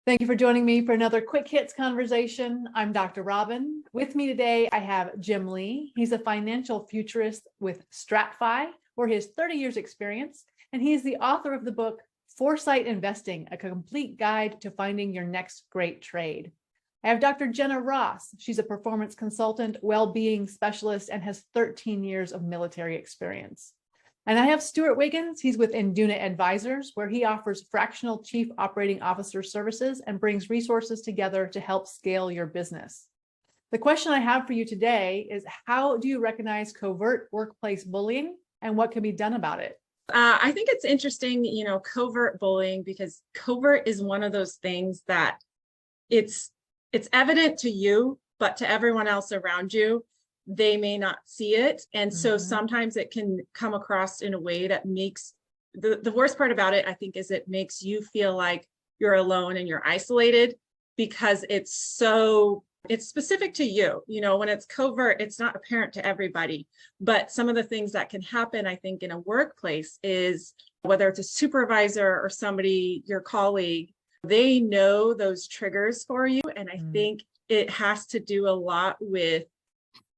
Thank you for joining me for another Quick Hits conversation. I'm Dr. Robyn. With me today, I have Jim Lee. He's a financial futurist with StratFi, where he has 30 years experience, and he is the author of the book, Foresight Investing, a complete guide to finding your next great trade. I have Dr. Jenna Ross. She's a performance consultant, well-being specialist, and has 13 years of military experience. And I have Stewart Wiggins. He's with Induna Advisors, where he offers fractional chief operating officer services and brings resources together to help scale your business. The question I have for you today is, how do you recognize covert workplace bullying and what can be done about it? I think it's interesting, covert bullying, because covert is one of those things that it's evident to you, but to everyone else around you, they may not see it. And so sometimes it can come across in a way that makes the worst part about it, I think, is it makes you feel like you're alone and you're isolated because it's specific to you. When it's covert, it's not apparent to everybody. But some of the things that can happen, I think, in a workplace is whether it's a supervisor or somebody, your colleague, they know those triggers for you. And I think it has to do a lot with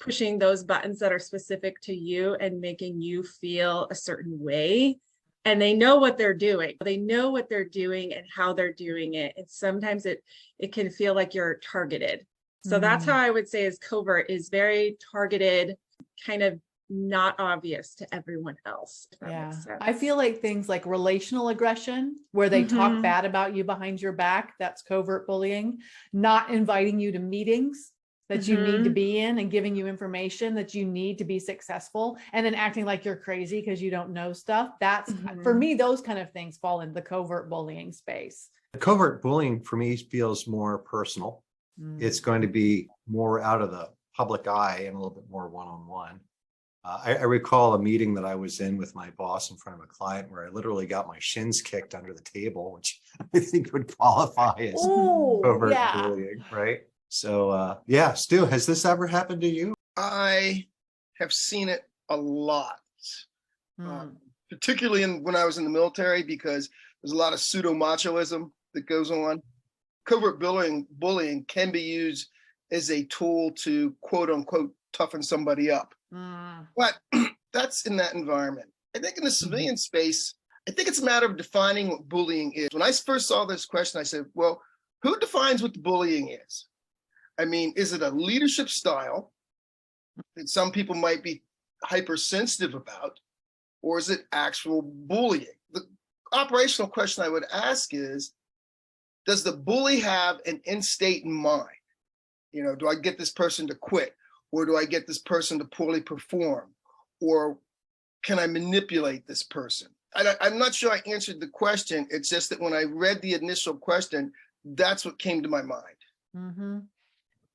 pushing those buttons that are specific to you and making you feel a certain way. And they know what they're doing. They know what they're doing and how they're doing it. And sometimes it can feel like you're targeted. So that's how I would say is covert is very targeted, kind of not obvious to everyone else. Yeah, I feel like things like relational aggression, where they talk bad about you behind your back, that's covert bullying. Not inviting you to meetings that you need to be in and giving you information that you need to be successful, and then acting like you're crazy because you don't know stuff. That's for me, those kind of things fall into the covert bullying space. Covert bullying for me feels more personal. It's going to be more out of the public eye and a little bit more one-on-one. I recall a meeting that I was in with my boss in front of a client where I literally got my shins kicked under the table, which I think would qualify as covert bullying, right? So, Stu, has this ever happened to you? I have seen it a lot, particularly when I was in the military, because there's a lot of pseudo-machoism that goes on. Covert bullying can be used as a tool to, quote unquote, toughen somebody up. But that's in that environment. I think in the civilian space, I think it's a matter of defining what bullying is. When I first saw this question, I said, well, who defines what the bullying is? I mean, is it a leadership style that some people might be hypersensitive about, or is it actual bullying? The operational question I would ask is, does the bully have an end state in mind? Do I get this person to quit? Or do I get this person to poorly perform? Or can I manipulate this person? I'm not sure I answered the question. It's just that when I read the initial question, that's what came to my mind.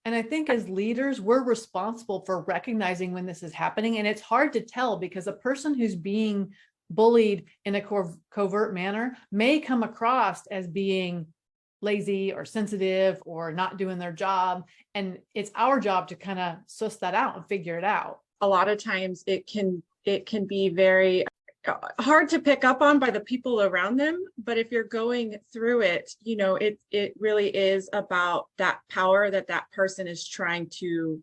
And I think as leaders, we're responsible for recognizing when this is happening. And it's hard to tell because a person who's being bullied in a covert manner may come across as being lazy or sensitive or not doing their job. And it's our job to kind of suss that out and figure it out. A lot of times it can be very hard to pick up on by the people around them. But if you're going through it, it really is about that power that person is trying to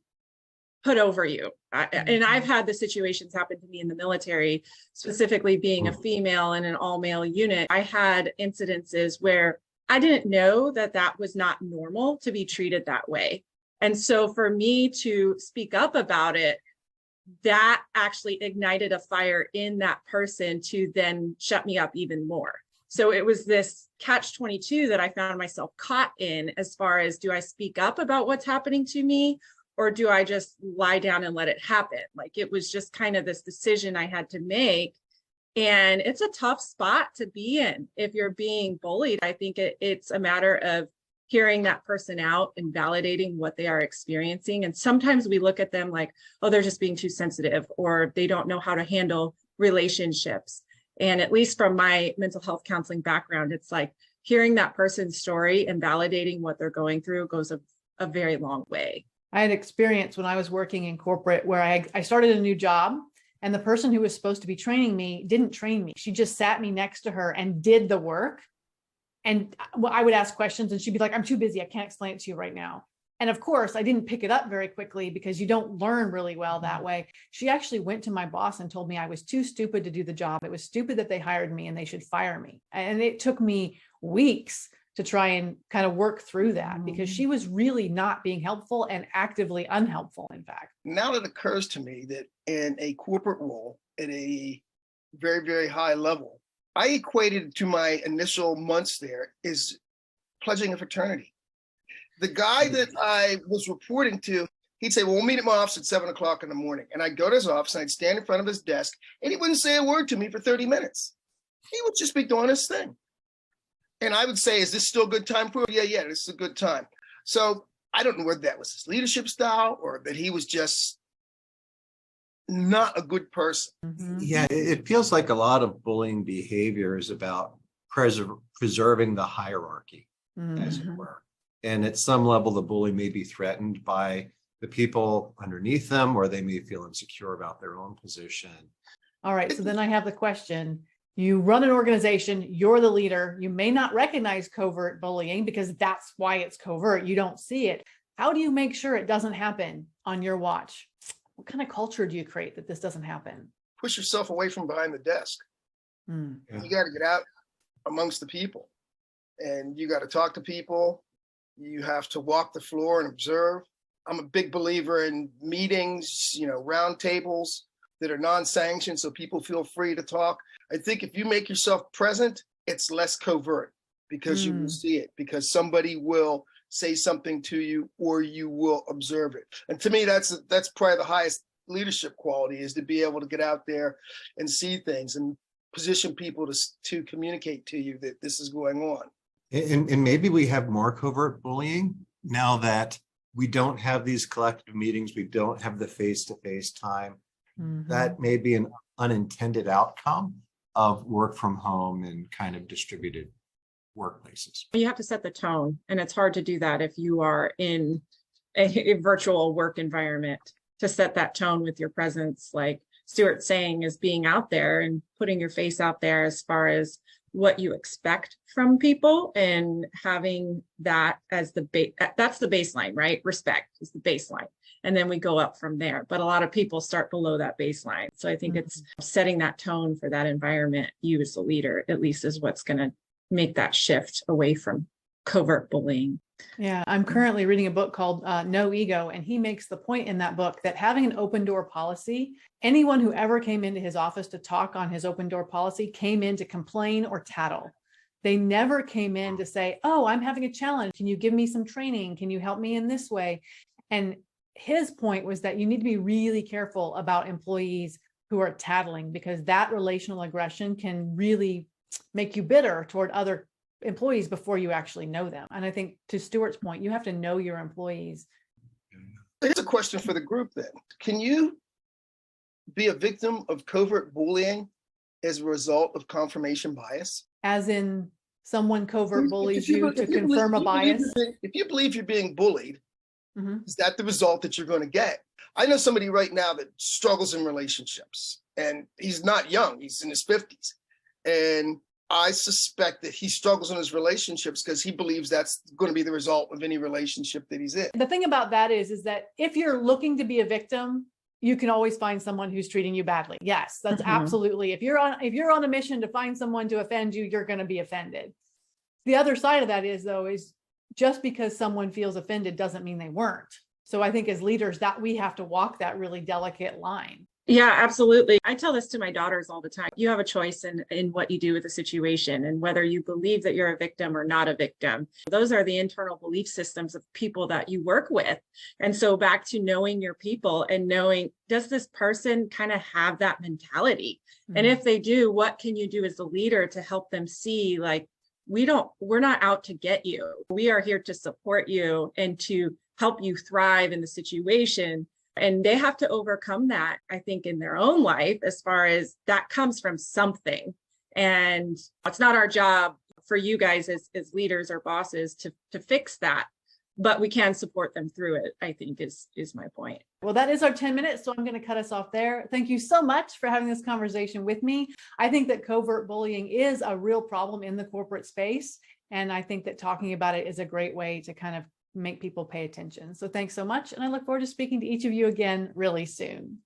put over you. And I've had the situations happen to me in the military, specifically being a female in an all-male unit. I had incidences where I didn't know that was not normal to be treated that way. And so for me to speak up about it, that actually ignited a fire in that person to then shut me up even more. So it was this catch-22 that I found myself caught in, as far as, do I speak up about what's happening to me, or do I just lie down and let it happen? Like, it was just kind of this decision I had to make. And it's a tough spot to be in if you're being bullied. I think it's a matter of hearing that person out and validating what they are experiencing. And sometimes we look at them like, oh, they're just being too sensitive, or they don't know how to handle relationships. And at least from my mental health counseling background, it's like hearing that person's story and validating what they're going through goes a very long way. I had experience when I was working in corporate where I started a new job, and the person who was supposed to be training me didn't train me. She just sat me next to her and did the work. And I would ask questions and she'd be like, I'm too busy. I can't explain it to you right now. And of course, I didn't pick it up very quickly because you don't learn really well that way. She actually went to my boss and told me I was too stupid to do the job. It was stupid that they hired me and they should fire me. And it took me weeks to try and kind of work through that because she was really not being helpful and actively unhelpful, in fact. Now it occurs to me that in a corporate role at a very, very high level, I equated to my initial months there is pledging a fraternity. The guy that I was reporting to, he'd say, well, we'll meet at my office at 7 o'clock in the morning. And I'd go to his office and I'd stand in front of his desk and he wouldn't say a word to me for 30 minutes. He would just be doing his thing. And I would say, is this still a good time for you? Yeah, this is a good time. So I don't know whether that was his leadership style or that he was just not a good person. Yeah, it feels like a lot of bullying behavior is about preserving the hierarchy, as it were. And at some level, the bully may be threatened by the people underneath them, or they may feel insecure about their own position. All right. So then I have the question. You run an organization, you're the leader. You may not recognize covert bullying because that's why it's covert. You don't see it. How do you make sure it doesn't happen on your watch? What kind of culture do you create that this doesn't happen? Push yourself away from behind the desk. You got to get out amongst the people and you got to talk to people. You have to walk the floor and observe. I'm a big believer in meetings, round tables that are non-sanctioned so people feel free to talk. I think if you make yourself present, it's less covert because you will see it, because somebody will say something to you or you will observe it. And to me, that's probably the highest leadership quality, is to be able to get out there and see things and position people to communicate to you that this is going on. And maybe we have more covert bullying now that we don't have these collective meetings. We don't have the face-to-face time. That may be an unintended outcome of work from home and kind of distributed workplaces. You have to set the tone, and it's hard to do that if you are in a virtual work environment, to set that tone with your presence, like Stewart's saying, is being out there and putting your face out there as far as what you expect from people and having that as that's the baseline, right? Respect is the baseline. And then we go up from there. But a lot of people start below that baseline. So I think it's setting that tone for that environment, you as the leader, at least, is what's going to make that shift away from covert bullying. Yeah, I'm currently reading a book called No Ego, and he makes the point in that book that having an open door policy, anyone who ever came into his office to talk on his open door policy came in to complain or tattle. They never came in to say, oh, I'm having a challenge. Can you give me some training? Can you help me in this way? And his point was that you need to be really careful about employees who are tattling, because that relational aggression can really make you bitter toward other employees before you actually know them. And I think, to Stewart's point, you have to know your employees. Here's a question for the group then. Can you be a victim of covert bullying as a result of confirmation bias? As in, someone covert bullies you to confirm a bias? If you believe you're being bullied, is that the result that you're going to get? I know somebody right now that struggles in relationships, and he's not young, he's in his 50s. And I suspect that he struggles in his relationships because he believes that's going to be the result of any relationship that he's in. The thing about that is that if you're looking to be a victim, you can always find someone who's treating you badly. Yes, that's absolutely. If you're on a mission to find someone to offend you, you're going to be offended. The other side of that is just because someone feels offended doesn't mean they weren't. So I think as leaders that we have to walk that really delicate line. Yeah, absolutely. I tell this to my daughters all the time. You have a choice in what you do with the situation, and whether you believe that you're a victim or not a victim. Those are the internal belief systems of people that you work with. And so back to knowing your people and knowing, does this person kind of have that mentality? And if they do, what can you do as a leader to help them see, like, we're not out to get you. We are here to support you and to help you thrive in the situation. And they have to overcome that, I think, in their own life, as far as that comes from something. And it's not our job for you guys as leaders or bosses to fix that, but we can support them through it, I think is my point. Well, that is our 10 minutes. So I'm going to cut us off there. Thank you so much for having this conversation with me. I think that covert bullying is a real problem in the corporate space. And I think that talking about it is a great way to kind of make people pay attention. So thanks so much. And I look forward to speaking to each of you again really soon.